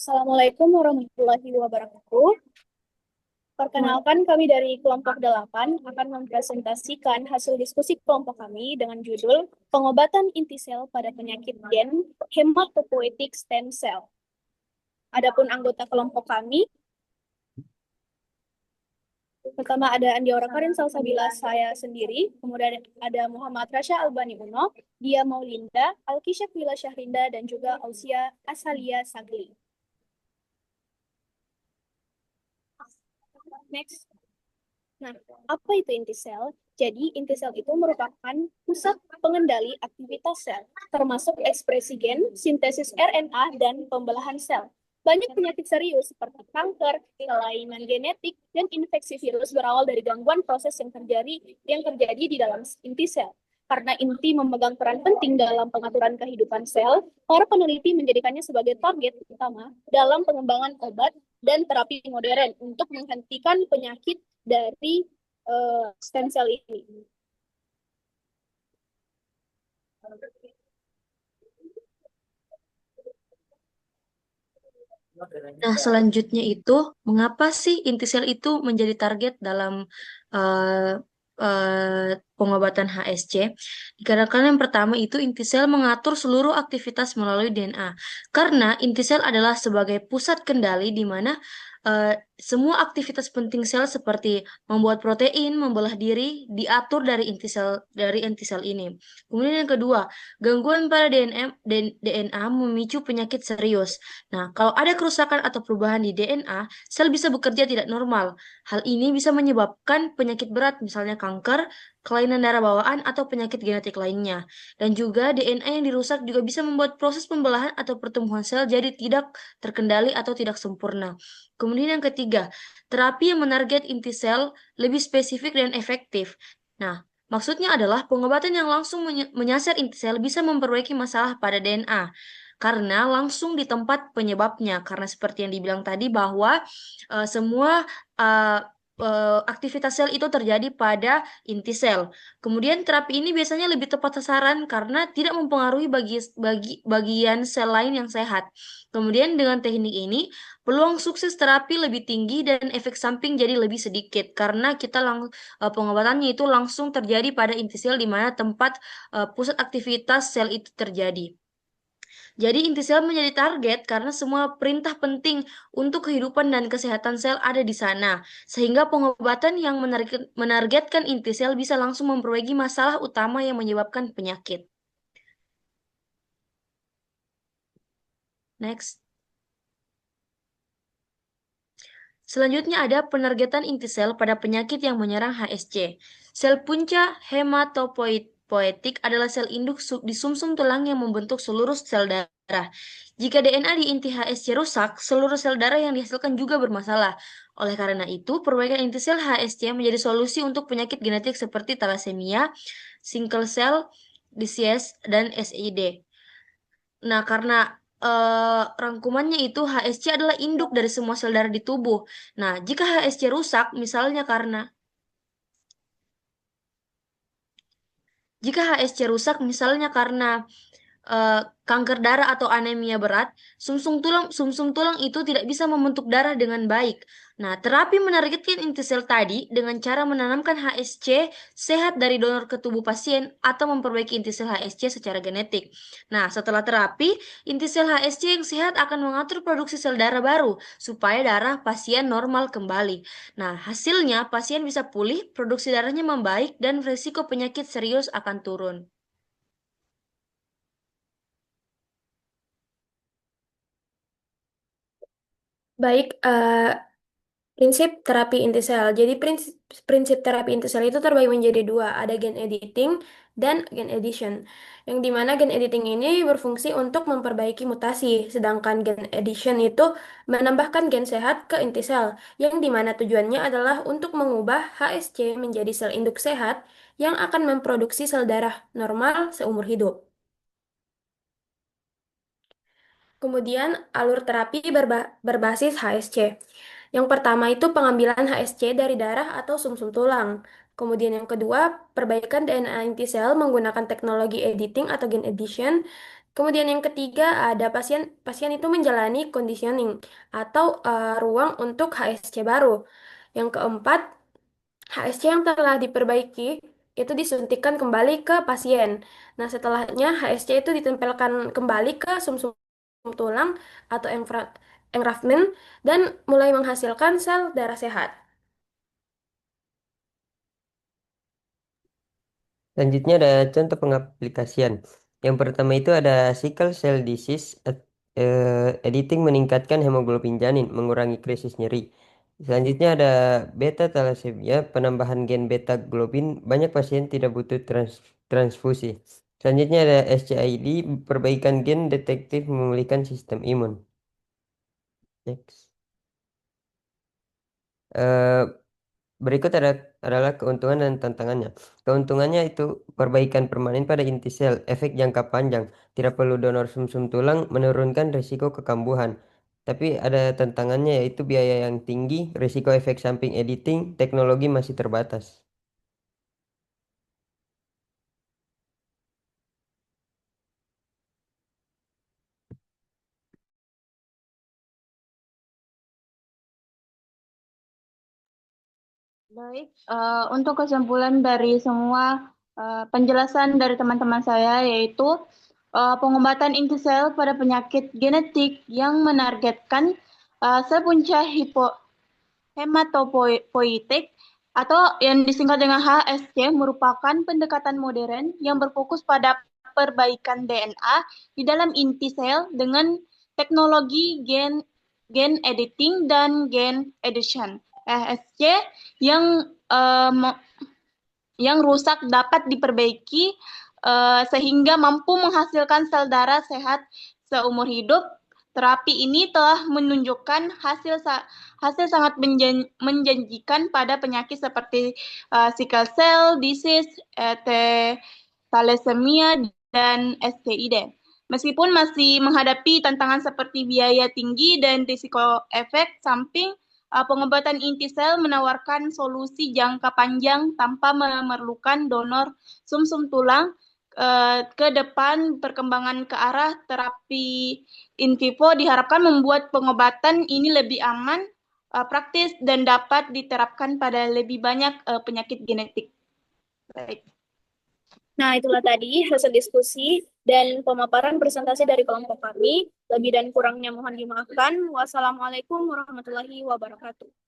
Assalamualaikum warahmatullahi wabarakatuh. Perkenalkan kami dari kelompok 8 akan mempresentasikan hasil diskusi kelompok kami dengan judul Pengobatan inti sel pada penyakit gen hematopoietik stem cell. Adapun anggota kelompok kami, pertama ada Andi Karin Salsabila, saya sendiri, kemudian ada Muhammad Rasya Albani Uno, Dia Maulinda, Alkisha Wila Syahrinda, dan juga Ausia Asalia Sagli. Next. Nah, apa itu inti sel? Jadi, inti sel itu merupakan pusat pengendali aktivitas sel, termasuk ekspresi gen, sintesis RNA, dan pembelahan sel. Banyak penyakit serius seperti kanker, kelainan genetik, dan infeksi virus berawal dari gangguan proses yang terjadi di dalam inti sel. Karena inti memegang peran penting dalam pengaturan kehidupan sel, para peneliti menjadikannya sebagai target utama dalam pengembangan obat dan terapi modern untuk menghentikan penyakit dari stem cell ini. Nah, selanjutnya itu, mengapa sih inti sel itu menjadi target dalam eh, pengobatan HSC? Dikarenakan yang pertama itu inti sel mengatur seluruh aktivitas melalui DNA. Karena inti sel adalah sebagai pusat kendali di mana semua aktivitas penting sel seperti membuat protein, membelah diri, diatur dari inti sel ini. Kemudian yang kedua, gangguan pada DNA memicu penyakit serius. Nah, kalau ada kerusakan atau perubahan di DNA, sel bisa bekerja tidak normal. Hal ini bisa menyebabkan penyakit berat, misalnya kanker, kelainan darah bawaan, atau penyakit genetik lainnya. Dan juga DNA yang dirusak juga bisa membuat proses pembelahan atau pertumbuhan sel jadi tidak terkendali atau tidak sempurna. Kemudian yang ketiga, terapi yang menarget inti sel lebih spesifik dan efektif. Nah, maksudnya adalah pengobatan yang langsung menyasar inti sel bisa memperbaiki masalah pada DNA karena langsung di tempat penyebabnya. Karena seperti yang dibilang tadi bahwa semua eh, aktivitas sel itu terjadi pada inti sel. Kemudian terapi ini biasanya lebih tepat sasaran karena tidak mempengaruhi bagian sel lain yang sehat. Kemudian dengan teknik ini, peluang sukses terapi lebih tinggi dan efek samping jadi lebih sedikit karena pengobatannya itu langsung terjadi pada inti sel di mana tempat pusat aktivitas sel itu terjadi. Jadi inti sel menjadi target karena semua perintah penting untuk kehidupan dan kesehatan sel ada di sana. Sehingga pengobatan yang menargetkan inti sel bisa langsung memperbaiki masalah utama yang menyebabkan penyakit. Next. Selanjutnya ada penargetan inti sel pada penyakit yang menyerang HSC. Sel punca hematopoietik adalah sel induk di sumsum tulang yang membentuk seluruh sel darah. Jika DNA di inti HSC rusak, seluruh sel darah yang dihasilkan juga bermasalah. Oleh karena itu, perbaikan inti sel HSC menjadi solusi untuk penyakit genetik seperti thalassemia, sickle cell disease, dan SID. Nah, karena rangkumannya itu HSC adalah induk dari semua sel darah di tubuh. Nah, jika HSC rusak, misalnya karena jika HSC rusak misalnya karena eh, kanker darah atau anemia berat, sumsum tulang itu tidak bisa membentuk darah dengan baik. Nah, terapi menargetkan inti sel tadi dengan cara menanamkan HSC sehat dari donor ke tubuh pasien atau memperbaiki inti sel HSC secara genetik. Nah, setelah terapi, inti sel HSC yang sehat akan mengatur produksi sel darah baru supaya darah pasien normal kembali. Nah, hasilnya pasien bisa pulih, produksi darahnya membaik, dan risiko penyakit serius akan turun. Baik, prinsip terapi inti sel. Jadi prinsip terapi inti sel itu terbagi menjadi dua, ada gen editing dan gen addition. Yang dimana gen editing ini berfungsi untuk memperbaiki mutasi, sedangkan gen addition itu menambahkan gen sehat ke inti sel, yang dimana tujuannya adalah untuk mengubah HSC menjadi sel induk sehat yang akan memproduksi sel darah normal seumur hidup. Kemudian alur terapi berbasis HSC. Yang pertama itu pengambilan HSC dari darah atau sumsum tulang. Kemudian yang kedua, perbaikan DNA inti sel menggunakan teknologi editing atau gen addition. Kemudian yang ketiga ada pasien pasien itu menjalani conditioning atau ruang untuk HSC baru. Yang keempat, HSC yang telah diperbaiki itu disuntikan kembali ke pasien. Nah, setelahnya HSC itu ditempelkan kembali ke sumsum tulang atau engraftment dan mulai menghasilkan sel darah sehat. Selanjutnya ada contoh pengaplikasian. Yang pertama itu ada sickle cell disease, editing meningkatkan hemoglobin janin, mengurangi krisis nyeri. Selanjutnya ada beta thalassemia, penambahan gen beta globin, banyak pasien tidak butuh transfusi. Selanjutnya ada SCID, perbaikan gen detektif memulihkan sistem imun. Next. Eh, Berikut adalah keuntungan dan tantangannya. Keuntungannya itu perbaikan permanen pada inti sel, efek jangka panjang, tidak perlu donor sumsum tulang, menurunkan risiko kekambuhan. Tapi ada tantangannya yaitu biaya yang tinggi, risiko efek samping editing, teknologi masih terbatas. Baik, untuk kesimpulan dari semua penjelasan dari teman-teman saya yaitu pengobatan inti sel pada penyakit genetik yang menargetkan sel punca hematopoietik atau yang disingkat dengan HSC merupakan pendekatan modern yang berfokus pada perbaikan DNA di dalam inti sel dengan teknologi gen editing dan gen addition. HSC yang yang rusak dapat diperbaiki sehingga mampu menghasilkan sel darah sehat seumur hidup. Terapi ini telah menunjukkan hasil sangat menjanjikan pada penyakit seperti sickle cell disease, thalassemia, dan SCID. Meskipun masih menghadapi tantangan seperti biaya tinggi dan risiko efek samping, pengobatan inti sel menawarkan solusi jangka panjang tanpa memerlukan donor sumsum tulang. Ke depan perkembangan ke arah terapi in vivo diharapkan membuat pengobatan ini lebih aman, praktis, dan dapat diterapkan pada lebih banyak penyakit genetik. Baik. Nah, itulah tadi hasil diskusi dan pemaparan presentasi dari kelompok kami. Lebih dan kurangnya mohon dimaafkan. Wassalamualaikum warahmatullahi wabarakatuh.